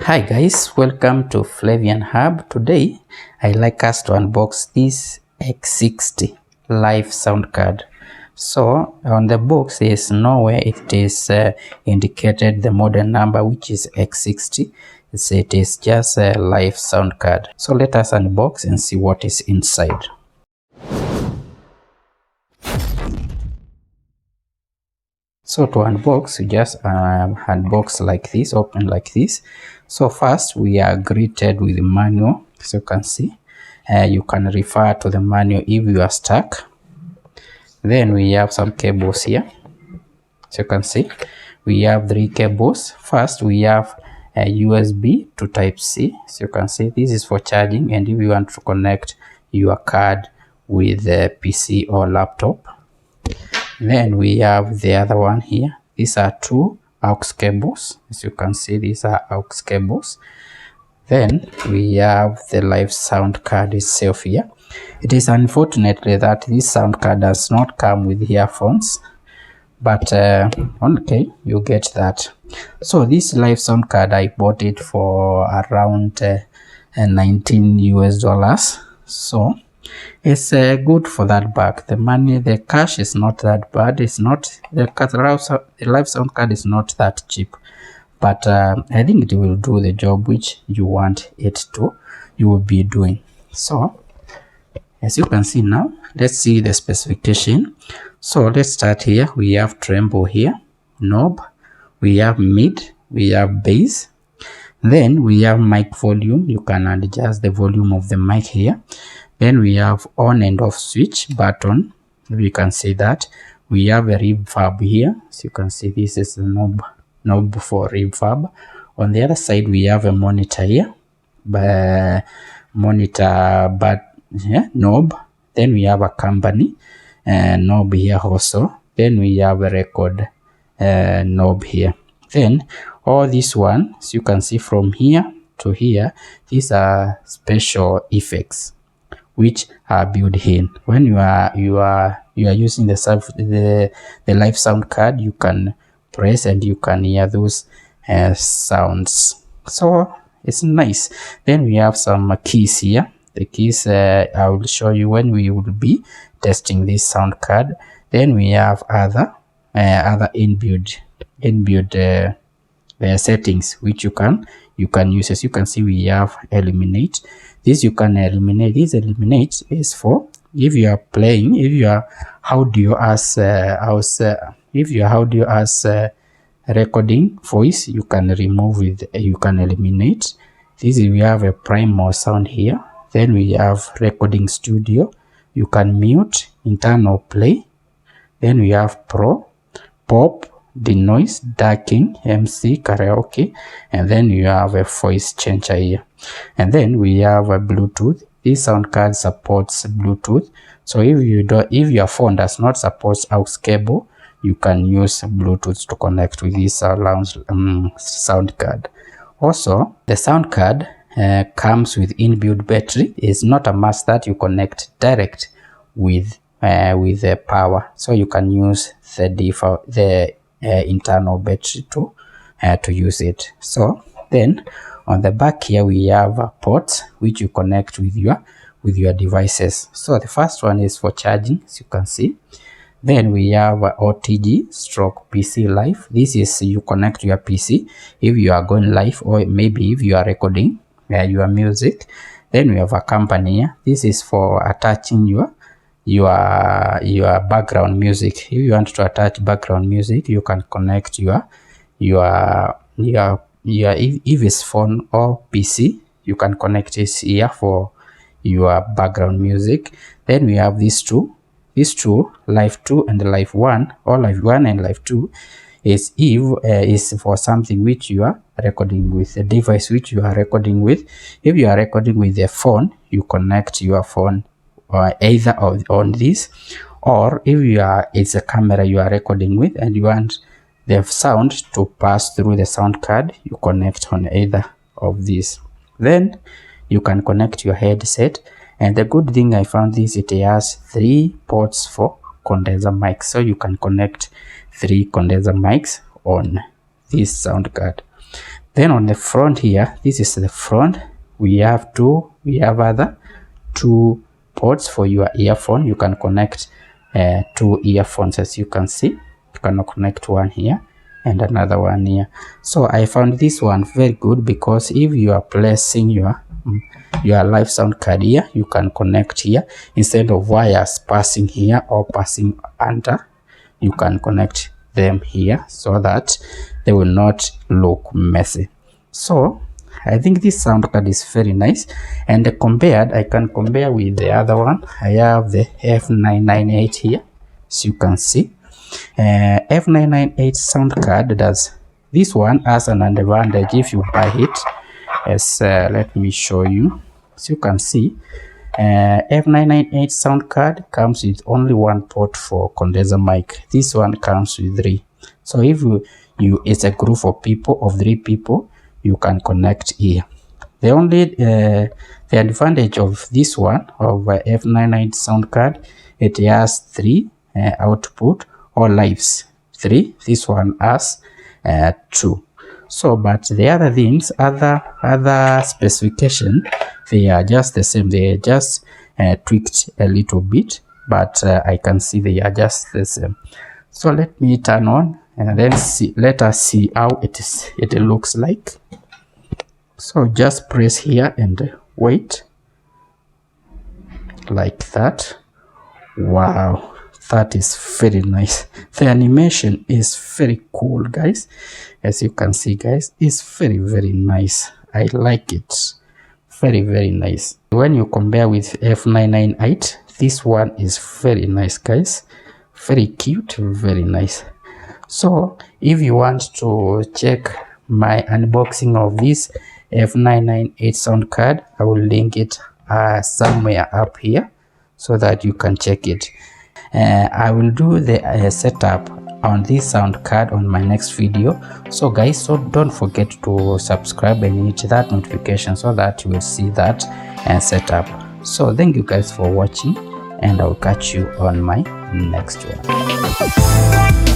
Hi guys, welcome to Flavian Hub. Today I like us to unbox this X60 Live Sound Card. So on the box there is nowhere it is indicated the model number, which is X60. It is just a Live Sound Card. So let us unbox and see what is inside. So to unbox, you just unbox like this, open like this. So first we are greeted with the manual. So you can see, you can refer to the manual if you are stuck. Then we have some cables here. So you can see, we have 3 cables. First we have a USB to Type-C. So you can see this is for charging, and if you want to connect your card with a PC or laptop. Then we have the other one here. These are 2 aux cables. As you can see, these are aux cables. Then we have the Live Sound Card itself here. It is unfortunately that this sound card does not come with earphones, but okay, you get that. So this Live Sound Card, I bought it for around $19 US. So it's good for that bag. The money, the cash is not that bad. It's not the Live Sound Card is not that cheap, but I think it will do the job which you want it to. You will be doing. So as you can see now, let's see the specification. So let's start here. We have treble here, knob. We have mid. We have bass. Then we have mic volume. You can adjust the volume of the mic here. Then we have on and off switch button. We can see that. We have a reverb here. So you can see this is the knob for reverb. On the other side we have a monitor here. Knob. Then we have a company knob here also. Then we have a record knob here. Then all this one, so you can see from here to here, these are special effects which are built in. When you are using the Live Sound Card, you can press and you can hear those sounds. So it's nice. Then we have some keys here. The keys I will show you when we will be testing this sound card. Then we have other inbuilt settings which you can use. As you can see, we have eliminate. This you can eliminate. This eliminate is for if you are playing, if you are audio as recording voice, you can remove it, you can eliminate. This we have a primal sound here. Then we have recording studio. You can mute, internal play. Then we have pro, pop, denoise, darking, MC, karaoke, and then you have a voice changer here. And then we have a Bluetooth. This sound card supports Bluetooth. So if your phone does not support aux cable, you can use Bluetooth to connect with this sound card. Also, the sound card comes with inbuilt battery. It's not a must that you connect direct with the power. So you can use the internal battery to use it. So then on the back here we have ports which you connect with your devices. So the first one is for charging, as you can see. Then we have OTG stroke PC live. This is you connect to your PC if you are going live, or maybe if you are recording your music. Then we have a company here. This is for attaching your background music. If you want to attach background music, you can connect if it's phone or PC, you can connect it here for your background music. Then we have these two, Live 2 and Live 1, or Live 1 and Live 2 is for something which you are recording with, a device which you are recording with. If you are recording with a phone, you connect your phone either on this, or if it's a camera you are recording with and you want the sound to pass through the sound card, you connect on either of these. Then you can connect your headset, and the good thing I found this, it has 3 ports for condenser mics, so you can connect 3 condenser mics on this sound card. Then on the front here, this is the front. We have other two ports for your earphone. You can connect two earphones, as you can see. You can connect one here and another one here. So I found this one very good, because if you are placing your live sound card here, you can connect here instead of wires passing here or passing under. You can connect them here so that they will not look messy. So I think this sound card is very nice, and I can compare with the other one. I have the F998 here, as you can see. F998 sound card this one has an advantage if you buy it, as let me show you. As you can see, F998 sound card comes with only one port for condenser mic. This one comes with 3. So if it's a group of 3 people, you can connect here. The advantage of this one, of F998 sound card, it has 3 output or lives. 3. This one has 2. So, but the other things, other specification, they are just the same. They are just tweaked a little bit, but I can see they are just the same. So let me turn on and then let us see how it looks like. So just press here and wait, like that. Wow, that is very nice. The animation is very cool, guys. As you can see, guys, it's very, very nice. I like it. Very, very nice. When you compare with F998, this one is very nice, guys. Very cute, very nice. So if you want to check my unboxing of this F998 sound card, I will link it somewhere up here so that you can check it. I will do the setup on this sound card on my next video. So guys, so don't forget to subscribe and hit that notification so that you will see that setup. So thank you guys for watching, and I'll catch you on my next one.